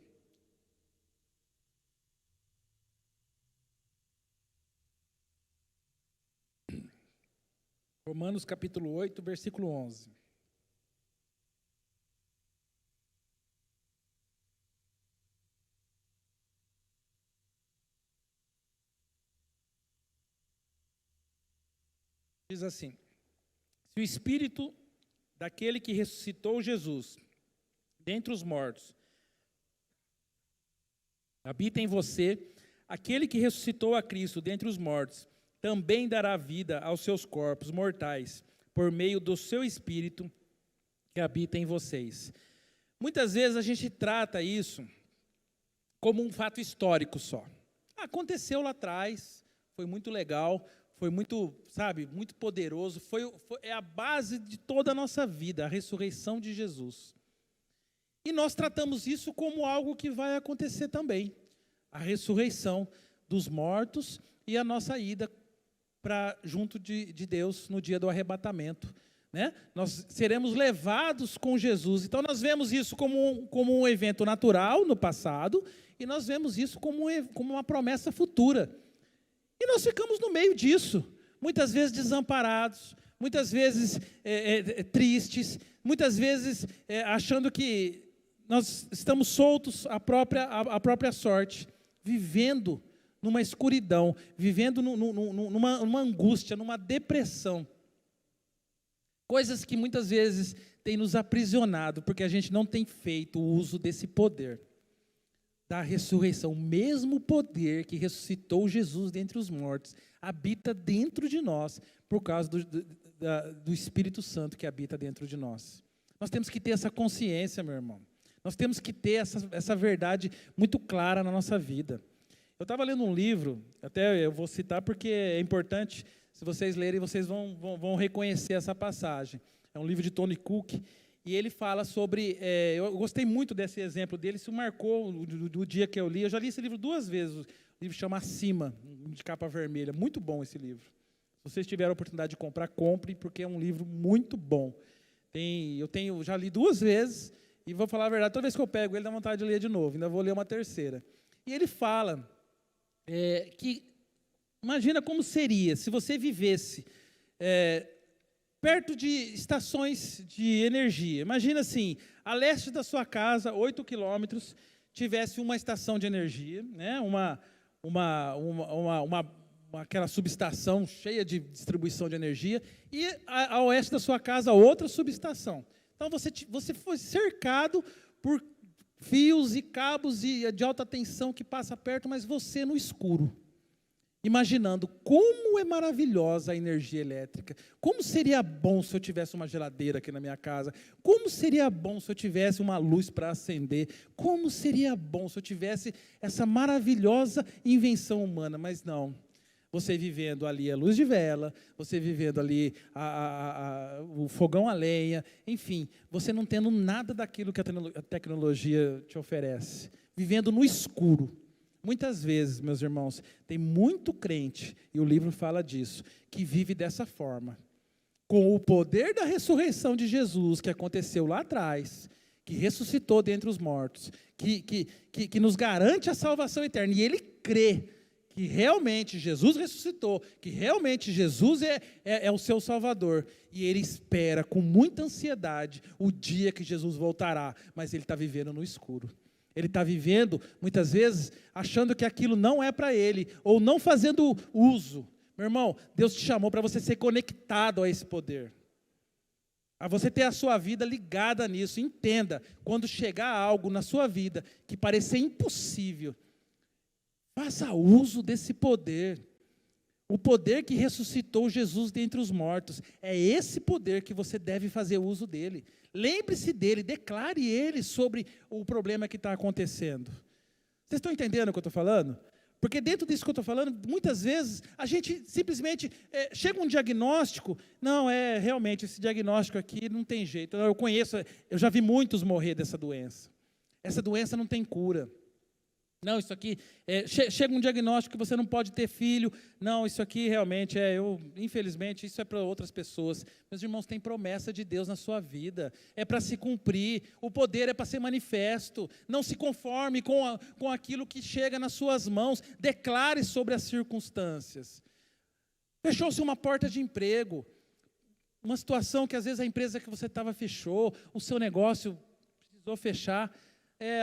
Romanos capítulo 8, versículo 11. Diz assim: se o Espírito daquele que ressuscitou Jesus dentre os mortos habita em você, aquele que ressuscitou a Cristo dentre os mortos também dará vida aos seus corpos mortais, por meio do seu Espírito que habita em vocês. Muitas vezes a gente trata isso como um fato histórico só. Aconteceu lá atrás, foi muito legal, foi muito, sabe, muito poderoso, é a base de toda a nossa vida, a ressurreição de Jesus. E nós tratamos isso como algo que vai acontecer também, a ressurreição dos mortos e a nossa ida junto de Deus no dia do arrebatamento. Né? Nós seremos levados com Jesus. Então nós vemos isso como um evento natural no passado, e nós vemos isso como uma promessa futura. E nós ficamos no meio disso, muitas vezes desamparados, muitas vezes tristes, muitas vezes achando que nós estamos soltos à própria sorte, vivendo numa escuridão, vivendo numa angústia, numa depressão. Coisas que muitas vezes têm nos aprisionado, porque a gente não tem feito o uso desse poder da ressurreição. O mesmo poder que ressuscitou Jesus dentre os mortos habita dentro de nós, por causa do Espírito Santo que habita dentro de nós. Nós temos que ter essa consciência, meu irmão. Nós temos que ter essa verdade muito clara na nossa vida. Eu estava lendo um livro, até eu vou citar porque é importante. Se vocês lerem, vocês vão reconhecer essa passagem. É um livro de Tony Cook, e ele fala sobre... eu gostei muito desse exemplo dele, isso marcou do dia que eu li. Eu já li esse livro 2 vezes, o livro chama Acima, de capa vermelha. Muito bom esse livro. Se vocês tiverem a oportunidade de comprar, compre, porque é um livro muito bom. Eu já li 2 vezes, e vou falar a verdade, toda vez que eu pego ele, dá vontade de ler de novo, ainda vou ler uma terceira. E ele fala que... Imagina como seria se você vivesse perto de estações de energia. Imagina assim, a leste da sua casa, 8 quilômetros, tivesse uma estação de energia, né? Aquela subestação cheia de distribuição de energia, e a oeste da sua casa, outra subestação. Então, você foi cercado por fios e cabos de alta tensão que passa perto, mas você no escuro. Imaginando como é maravilhosa a energia elétrica. Como seria bom se eu tivesse uma geladeira aqui na minha casa. Como seria bom se eu tivesse uma luz para acender. Como seria bom se eu tivesse essa maravilhosa invenção humana. Mas não. Você vivendo ali a luz de vela, você vivendo ali o fogão a lenha, enfim, você não tendo nada daquilo que a tecnologia te oferece. Vivendo no escuro. Muitas vezes, meus irmãos, tem muito crente, e o livro fala disso, que vive dessa forma. Com o poder da ressurreição de Jesus, que aconteceu lá atrás, que ressuscitou dentre os mortos, que nos garante a salvação eterna, e ele crê que realmente Jesus ressuscitou, que realmente Jesus é o seu Salvador, e ele espera com muita ansiedade o dia que Jesus voltará, mas ele está vivendo no escuro. Ele está vivendo, muitas vezes, achando que aquilo não é para ele, ou não fazendo uso. Meu irmão, Deus te chamou para você ser conectado a esse poder. A você ter a sua vida ligada nisso. Entenda, quando chegar algo na sua vida que parecer impossível, faça uso desse poder. O poder que ressuscitou Jesus dentre os mortos. É esse poder que você deve fazer uso dele. Lembre-se dele, declare ele sobre o problema que está acontecendo. Vocês estão entendendo o que eu estou falando? Porque dentro disso que eu estou falando, muitas vezes a gente simplesmente chega um diagnóstico, não, realmente esse diagnóstico aqui não tem jeito. Eu já vi muitos morrer dessa doença. Essa doença não tem cura. Não, isso aqui, chega um diagnóstico que você não pode ter filho. Não, isso aqui realmente infelizmente, isso é para outras pessoas. Meus irmãos, tem promessa de Deus na sua vida. É para se cumprir, o poder é para ser manifesto. Não se conforme com aquilo que chega nas suas mãos. Declare sobre as circunstâncias. Fechou-se uma porta de emprego. Uma situação que às vezes a empresa que você estava fechou, o seu negócio precisou fechar.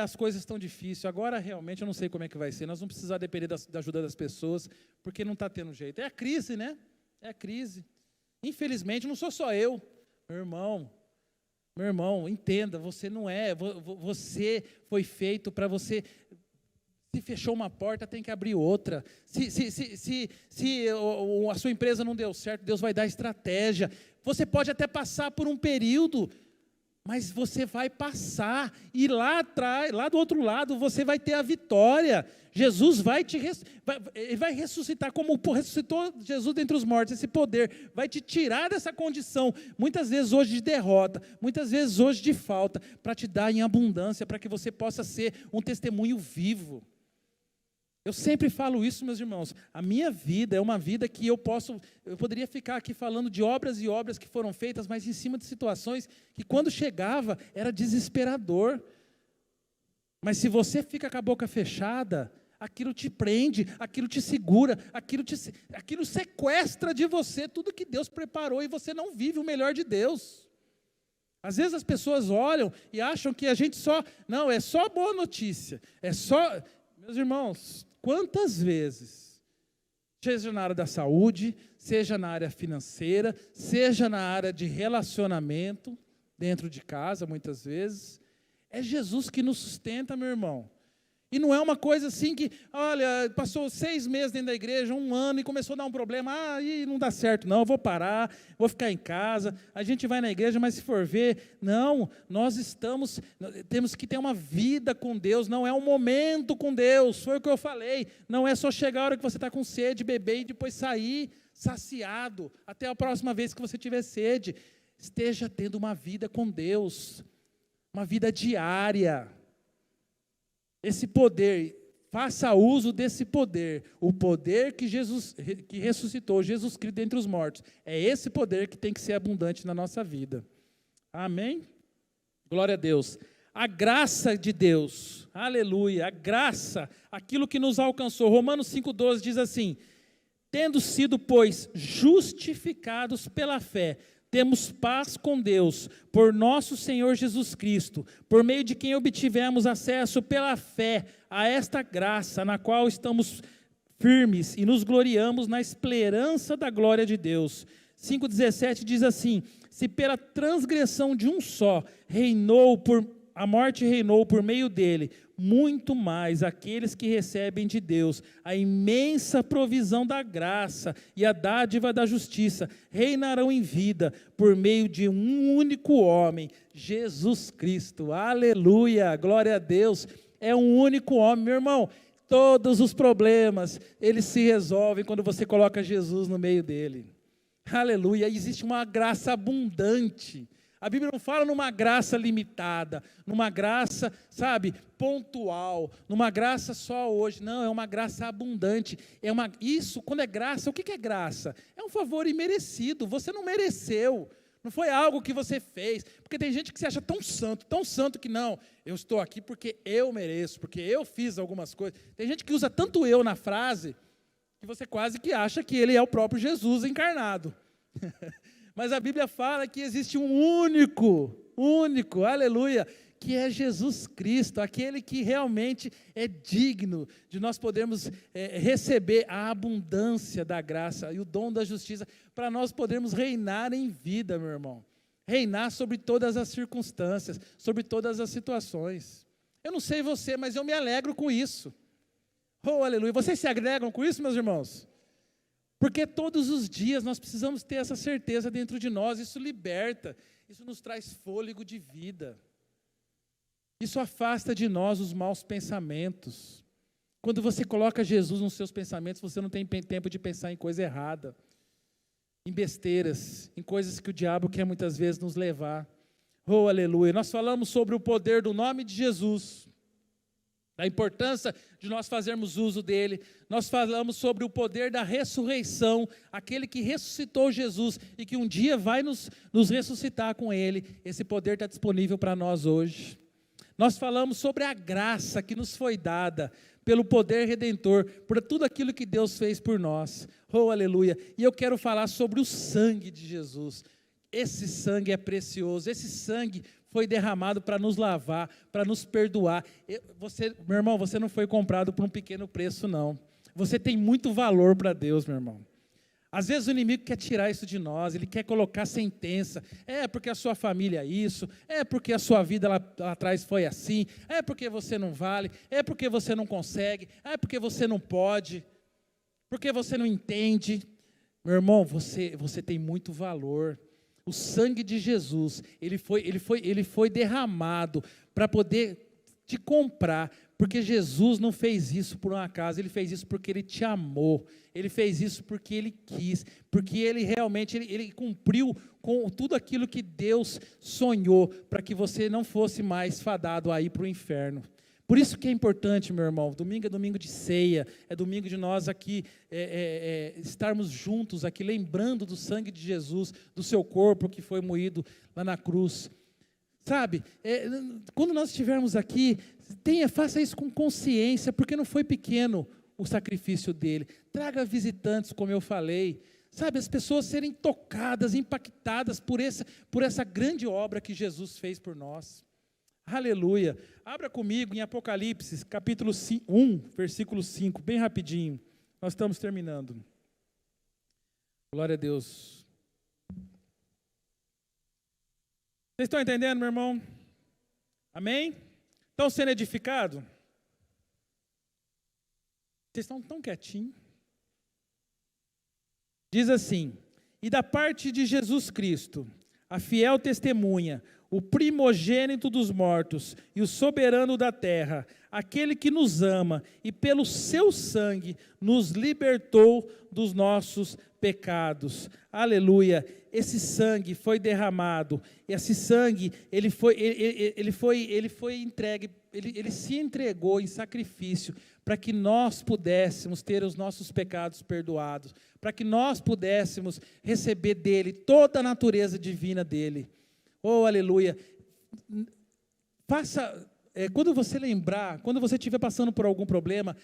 As coisas estão difíceis, agora realmente eu não sei como é que vai ser, nós vamos precisar depender da ajuda das pessoas, porque não está tendo jeito. É a crise, né? É a crise. Infelizmente, não sou só eu, meu irmão, entenda, você não você foi feito para você, se fechou uma porta, tem que abrir outra. Se a sua empresa não deu certo, Deus vai dar estratégia. Você pode até passar por um período Mas você vai passar, e lá atrás, lá do outro lado, você vai ter a vitória. Jesus ele vai ressuscitar, como ressuscitou Jesus dentre os mortos, esse poder vai te tirar dessa condição, muitas vezes hoje de derrota, muitas vezes hoje de falta, para te dar em abundância, para que você possa ser um testemunho vivo. Eu sempre falo isso, meus irmãos, a minha vida é uma vida que eu poderia ficar aqui falando de obras e obras que foram feitas, mas em cima de situações que quando chegava era desesperador. Mas se você fica com a boca fechada, aquilo te prende, aquilo te segura, aquilo sequestra de você tudo que Deus preparou e você não vive o melhor de Deus. Às vezes as pessoas olham e acham que a gente não, é só boa notícia, meus irmãos, quantas vezes, seja na área da saúde, seja na área financeira, seja na área de relacionamento, dentro de casa, muitas vezes, é Jesus que nos sustenta, meu irmão. E não é uma coisa assim que, olha, passou 6 meses dentro da igreja, 1 ano, e começou a dar um problema, e não dá certo não, eu vou parar, vou ficar em casa, a gente vai na igreja, mas se for ver, não, temos que ter uma vida com Deus, não é um momento com Deus, foi o que eu falei, não é só chegar a hora que você está com sede, beber e depois sair saciado, até a próxima vez que você tiver sede, esteja tendo uma vida com Deus, uma vida diária. Esse poder, faça uso desse poder, o poder que ressuscitou Jesus Cristo dentre os mortos, é esse poder que tem que ser abundante na nossa vida. Amém? Glória a Deus. A graça de Deus, aleluia, a graça, aquilo que nos alcançou. Romanos 5,12 diz assim: tendo sido, pois, justificados pela fé, temos paz com Deus, por nosso Senhor Jesus Cristo, por meio de quem obtivemos acesso pela fé a esta graça, na qual estamos firmes e nos gloriamos na esperança da glória de Deus. 5,17 diz assim: se pela transgressão de um só a morte reinou por meio dele, muito mais aqueles que recebem de Deus a imensa provisão da graça e a dádiva da justiça reinarão em vida por meio de um único homem, Jesus Cristo. Aleluia, glória a Deus. É um único homem, meu irmão. Todos os problemas, eles se resolvem quando você coloca Jesus no meio dele. Aleluia, existe uma graça abundante. A Bíblia não fala numa graça limitada, numa graça, pontual, numa graça só hoje. Não, é uma graça abundante. Isso, quando é graça, o que é graça? É um favor imerecido, você não mereceu. Não foi algo que você fez. Porque tem gente que se acha tão santo que não, eu estou aqui porque eu mereço, porque eu fiz algumas coisas. Tem gente que usa tanto eu na frase, que você quase que acha que ele é o próprio Jesus encarnado. Mas a Bíblia fala que existe um único, aleluia, que é Jesus Cristo, aquele que realmente é digno de nós podermos receber a abundância da graça e o dom da justiça, para nós podermos reinar em vida, meu irmão. Reinar sobre todas as circunstâncias, sobre todas as situações. Eu não sei você, mas eu me alegro com isso. Oh, aleluia. Vocês se alegram com isso, meus irmãos? Porque todos os dias nós precisamos ter essa certeza dentro de nós, isso liberta, isso nos traz fôlego de vida. Isso afasta de nós os maus pensamentos. Quando você coloca Jesus nos seus pensamentos, você não tem tempo de pensar em coisa errada, em besteiras, em coisas que o diabo quer muitas vezes nos levar. Oh, aleluia. Nós falamos sobre o poder do nome de Jesus, da importância de nós fazermos uso dele. Nós falamos sobre o poder da ressurreição, aquele que ressuscitou Jesus e que um dia vai nos ressuscitar com ele. Esse poder está disponível para nós hoje. Nós falamos sobre a graça que nos foi dada pelo poder redentor, por tudo aquilo que Deus fez por nós. Oh, aleluia. E eu quero falar sobre o sangue de Jesus. Esse sangue é precioso, esse sangue foi derramado para nos lavar, para nos perdoar. Meu irmão, você não foi comprado por um pequeno preço, não. Você tem muito valor para Deus, meu irmão. Às vezes o inimigo quer tirar isso de nós, ele quer colocar sentença. É porque a sua família é isso, é porque a sua vida lá atrás foi assim, é porque você não vale, é porque você não consegue, é porque você não pode, porque você não entende. Meu irmão, você tem muito valor. O sangue de Jesus, ele foi derramado para poder te comprar, porque Jesus não fez isso por um acaso, ele fez isso porque ele te amou, ele fez isso porque ele quis, porque ele realmente ele cumpriu com tudo aquilo que Deus sonhou, para que você não fosse mais fadado aí para o inferno. Por isso que é importante, meu irmão, domingo é domingo de ceia, é domingo de nós aqui estarmos juntos aqui, lembrando do sangue de Jesus, do seu corpo que foi moído lá na cruz. Sabe, quando nós estivermos aqui, faça isso com consciência, porque não foi pequeno o sacrifício dele. Traga visitantes, como eu falei, sabe, as pessoas serem tocadas, impactadas por essa grande obra que Jesus fez por nós. Aleluia. Abra comigo em Apocalipse, capítulo 1, versículo 5, bem rapidinho. Nós estamos terminando. Glória a Deus. Vocês estão entendendo, meu irmão? Amém? Estão sendo edificados? Vocês estão tão quietinhos. Diz assim: e da parte de Jesus Cristo, a fiel testemunha, o primogênito dos mortos e o soberano da terra, aquele que nos ama e pelo seu sangue nos libertou dos nossos pecados. Aleluia. Esse sangue foi derramado, esse sangue, ele foi entregue, ele se entregou em sacrifício para que nós pudéssemos ter os nossos pecados perdoados, para que nós pudéssemos receber dele toda a natureza divina dele. Oh, aleluia. Quando você lembrar, quando você estiver passando por algum problema,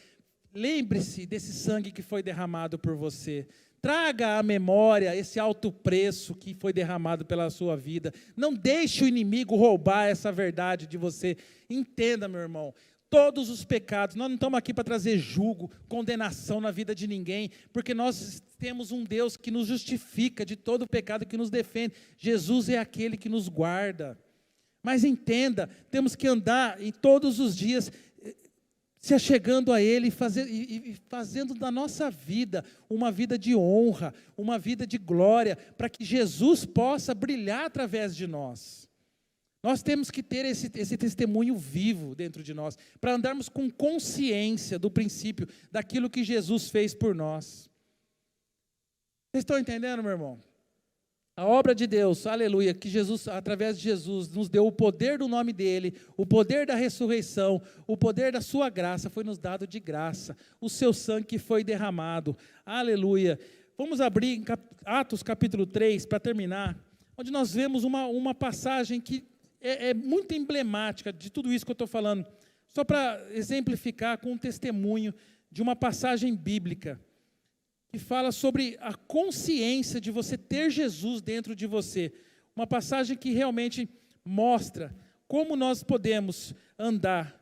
lembre-se desse sangue que foi derramado por você. Traga à memória esse alto preço que foi derramado pela sua vida. Não deixe o inimigo roubar essa verdade de você. Entenda, meu irmão, todos os pecados, nós não estamos aqui para trazer julgo, condenação na vida de ninguém, porque nós temos um Deus que nos justifica de todo o pecado, que nos defende. Jesus é aquele que nos guarda. Mas entenda, temos que andar em todos os dias se achegando a Ele e fazendo da nossa vida uma vida de honra, uma vida de glória, para que Jesus possa brilhar através de nós. Nós temos que ter esse testemunho vivo dentro de nós, para andarmos com consciência do princípio, daquilo que Jesus fez por nós. Vocês estão entendendo, meu irmão? A obra de Deus, aleluia, que Jesus, através de Jesus, nos deu o poder do nome dEle, o poder da ressurreição, o poder da sua graça, foi nos dado de graça, o seu sangue que foi derramado, aleluia. Vamos abrir em Atos capítulo 3, para terminar, onde nós vemos uma passagem que é muito emblemática de tudo isso que eu estou falando, só para exemplificar com um testemunho de uma passagem bíblica, que fala sobre a consciência de você ter Jesus dentro de você. Uma passagem que realmente mostra como nós podemos andar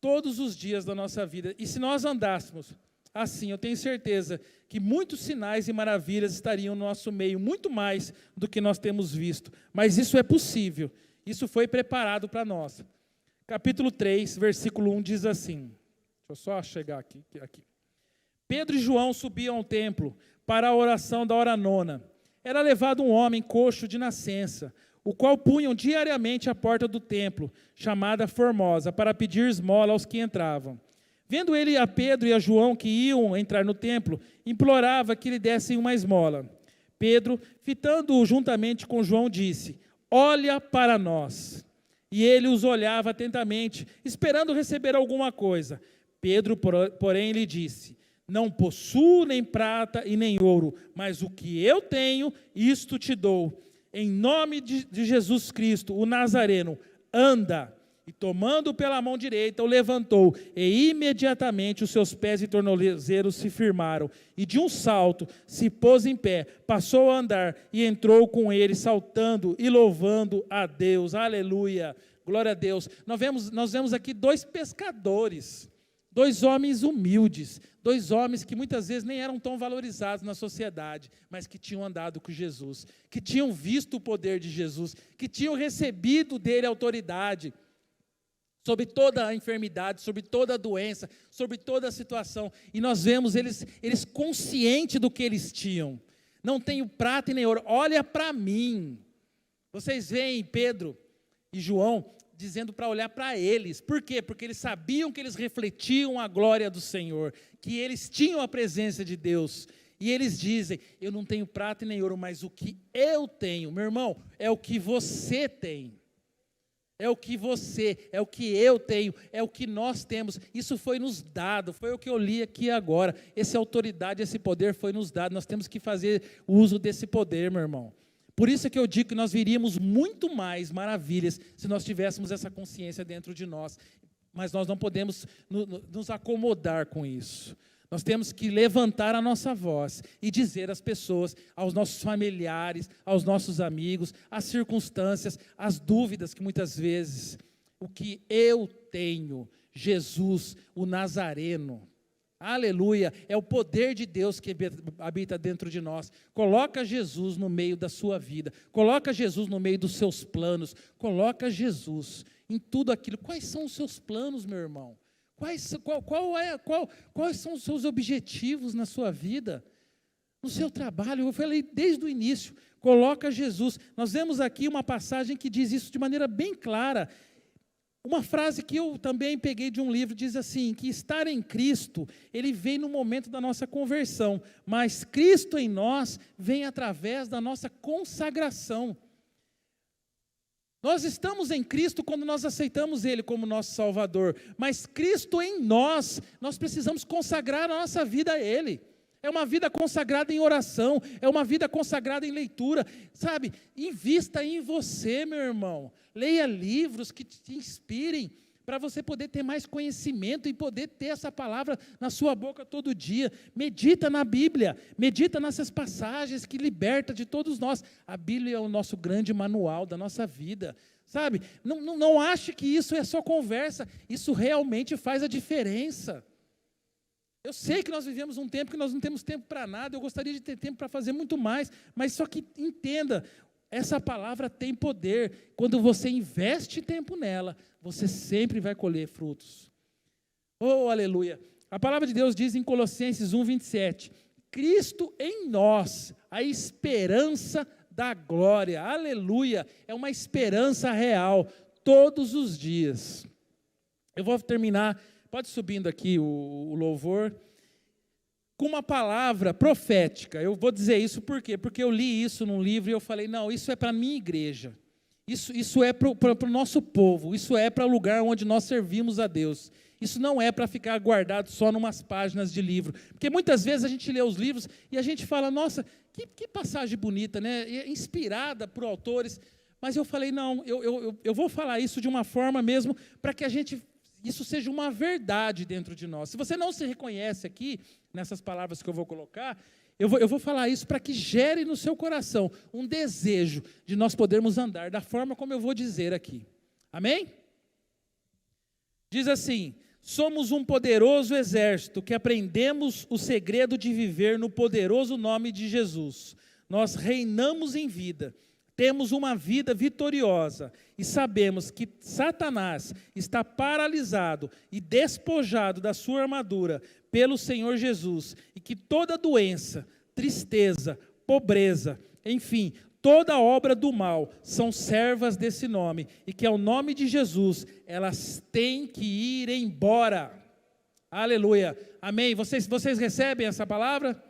todos os dias da nossa vida. E se nós andássemos assim, eu tenho certeza que muitos sinais e maravilhas estariam no nosso meio, muito mais do que nós temos visto. Mas isso é possível, isso foi preparado para nós. Capítulo 3, versículo 1 diz assim, deixa eu só chegar aqui. Pedro e João subiam ao templo para a oração da hora nona. Era levado um homem coxo de nascença, o qual punham diariamente à porta do templo, chamada Formosa, para pedir esmola aos que entravam. Vendo ele a Pedro e a João que iam entrar no templo, implorava que lhe dessem uma esmola. Pedro, fitando-o juntamente com João, disse: olha para nós. E ele os olhava atentamente, esperando receber alguma coisa. Pedro, porém, lhe disse: não possuo nem prata e nem ouro, mas o que eu tenho, isto te dou. Em nome de Jesus Cristo, o Nazareno, anda. E tomando-o pela mão direita, o levantou, e imediatamente os seus pés e tornozelos se firmaram. E de um salto se pôs em pé, passou a andar, e entrou com ele, saltando e louvando a Deus. Aleluia, glória a Deus. Nós vemos aqui dois pescadores, dois homens humildes, dois homens que muitas vezes nem eram tão valorizados na sociedade, mas que tinham andado com Jesus, que tinham visto o poder de Jesus, que tinham recebido dele autoridade sobre toda a enfermidade, sobre toda a doença, sobre toda a situação. E nós vemos eles conscientes do que eles tinham. Não tenho prata e nem ouro, olha para mim. Vocês veem Pedro e João dizendo para olhar para eles. Por quê? Porque eles sabiam que eles refletiam a glória do Senhor, que eles tinham a presença de Deus. E eles dizem, eu não tenho prata e nem ouro, mas o que eu tenho, meu irmão, é o que você tem. É o que eu tenho, é o que nós temos. Isso foi nos dado, foi o que eu li aqui agora. Essa autoridade, esse poder foi nos dado. Nós temos que fazer uso desse poder, meu irmão. Por isso é que eu digo que nós viríamos muito mais maravilhas se nós tivéssemos essa consciência dentro de nós. Mas nós não podemos nos acomodar com isso. Nós temos que levantar a nossa voz e dizer às pessoas, aos nossos familiares, aos nossos amigos, às circunstâncias, às dúvidas que muitas vezes, o que eu tenho, Jesus, o Nazareno, aleluia, é o poder de Deus que habita dentro de nós. Coloca Jesus no meio da sua vida, coloca Jesus no meio dos seus planos, coloca Jesus em tudo aquilo. Quais são os seus planos, meu irmão? Quais são os seus objetivos na sua vida? No seu trabalho, eu falei desde o início, coloca Jesus. Nós vemos aqui uma passagem que diz isso de maneira bem clara. Uma frase que eu também peguei de um livro, diz assim, que estar em Cristo, ele vem no momento da nossa conversão, mas Cristo em nós vem através da nossa consagração. Nós estamos em Cristo quando nós aceitamos Ele como nosso Salvador, mas Cristo em nós precisamos consagrar a nossa vida a Ele. É uma vida consagrada em oração, é uma vida consagrada em leitura, sabe? Invista em você, meu irmão. Leia livros que te inspirem, para você poder ter mais conhecimento e poder ter essa palavra na sua boca todo dia. Medita na Bíblia, medita nessas passagens que liberta de todos nós. A Bíblia é o nosso grande manual da nossa vida, sabe? Não ache que isso é só conversa, isso realmente faz a diferença. Eu sei que nós vivemos um tempo que nós não temos tempo para nada, eu gostaria de ter tempo para fazer muito mais, mas só que entenda, essa palavra tem poder. Quando você investe tempo nela, você sempre vai colher frutos. Oh, aleluia. A palavra de Deus diz em Colossenses 1:27, Cristo em nós, a esperança da glória. Aleluia. É uma esperança real, todos os dias. Eu vou terminar, pode subindo aqui o louvor, com uma palavra profética. Eu vou dizer isso por quê? Porque eu li isso num livro e eu falei, não, isso é para a minha igreja. Isso é para o nosso povo. Isso é para o lugar onde nós servimos a Deus. Isso não é para ficar guardado só em umas páginas de livro. Porque muitas vezes a gente lê os livros e a gente fala, nossa, que passagem bonita, né? Inspirada por autores. Mas eu falei, não, eu vou falar isso de uma forma mesmo para que isso seja uma verdade dentro de nós. Se você não se reconhece aqui, nessas palavras que eu vou colocar, eu vou falar isso para que gere no seu coração um desejo de nós podermos andar da forma como eu vou dizer aqui. Amém? Diz assim, somos um poderoso exército que aprendemos o segredo de viver no poderoso nome de Jesus. Nós reinamos em vida. Temos uma vida vitoriosa e sabemos que Satanás está paralisado e despojado da sua armadura pelo Senhor Jesus e que toda doença, tristeza, pobreza, enfim, toda obra do mal são servas desse nome e que ao nome de Jesus elas têm que ir embora. Aleluia. Amém. Vocês recebem essa palavra?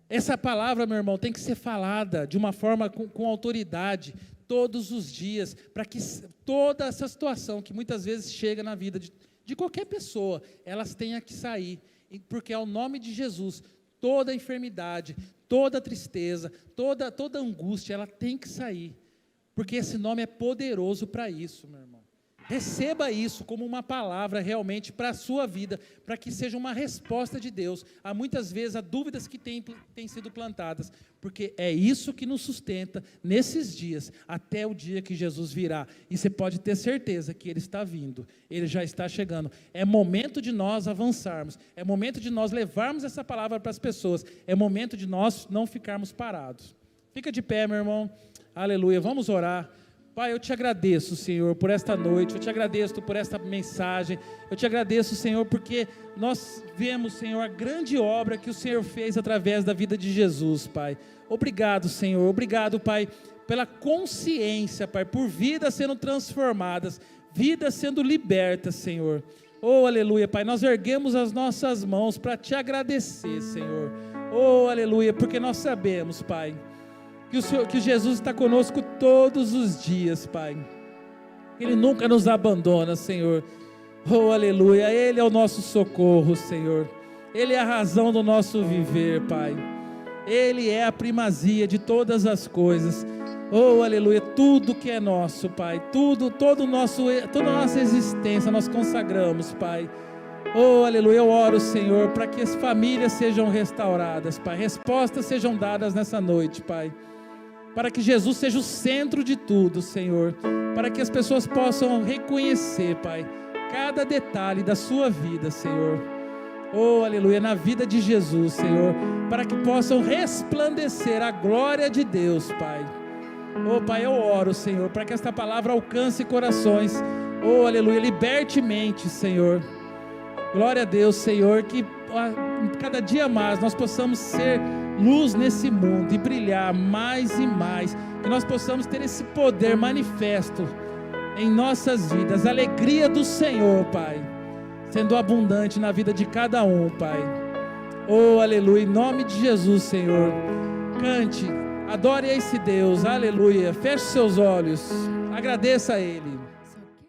Essa palavra, meu irmão, tem que ser falada de uma forma com autoridade, todos os dias, para que toda essa situação que muitas vezes chega na vida de qualquer pessoa, elas tenham que sair, porque ao nome de Jesus, toda enfermidade, toda tristeza, toda angústia, ela tem que sair, porque esse nome é poderoso para isso, meu irmão. Receba isso como uma palavra realmente para a sua vida, para que seja uma resposta de Deus a muitas vezes a dúvidas que têm sido plantadas, porque é isso que nos sustenta nesses dias, até o dia que Jesus virá, e você pode ter certeza que Ele está vindo, Ele já está chegando. É momento de nós avançarmos, é momento de nós levarmos essa palavra para as pessoas, é momento de nós não ficarmos parados. Fica de pé, meu irmão, aleluia, vamos orar. Pai, eu te agradeço, Senhor, por esta noite, eu te agradeço por esta mensagem, eu te agradeço, Senhor, porque nós vemos, Senhor, a grande obra que o Senhor fez através da vida de Jesus, Pai. Obrigado, Senhor, obrigado, Pai, pela consciência, Pai, por vidas sendo transformadas, vidas sendo libertas, Senhor. Oh, aleluia, Pai, nós erguemos as nossas mãos para te agradecer, Senhor. Oh, aleluia, porque nós sabemos, Pai, que Jesus está conosco todos os dias, Pai. Ele nunca nos abandona, Senhor. Oh, aleluia, Ele é o nosso socorro, Senhor. Ele é a razão do nosso viver, Pai. Ele é a primazia de todas as coisas. Oh, aleluia, tudo que é nosso, Pai, toda a nossa existência nós consagramos, Pai. Oh, aleluia, eu oro, Senhor, para que as famílias sejam restauradas, Pai, respostas sejam dadas nessa noite, Pai, para que Jesus seja o centro de tudo, Senhor, para que as pessoas possam reconhecer, Pai, cada detalhe da sua vida, Senhor. Oh, aleluia, na vida de Jesus, Senhor, para que possam resplandecer a glória de Deus, Pai. Oh, Pai, eu oro, Senhor, para que esta palavra alcance corações. Oh, aleluia, liberte mente, Senhor. Glória a Deus, Senhor, que cada dia mais nós possamos ser luz nesse mundo e brilhar mais e mais, que nós possamos ter esse poder manifesto em nossas vidas, a alegria do Senhor, Pai, sendo abundante na vida de cada um, Pai. Oh, aleluia, em nome de Jesus, Senhor, cante, adore esse Deus, aleluia, feche seus olhos, agradeça a Ele.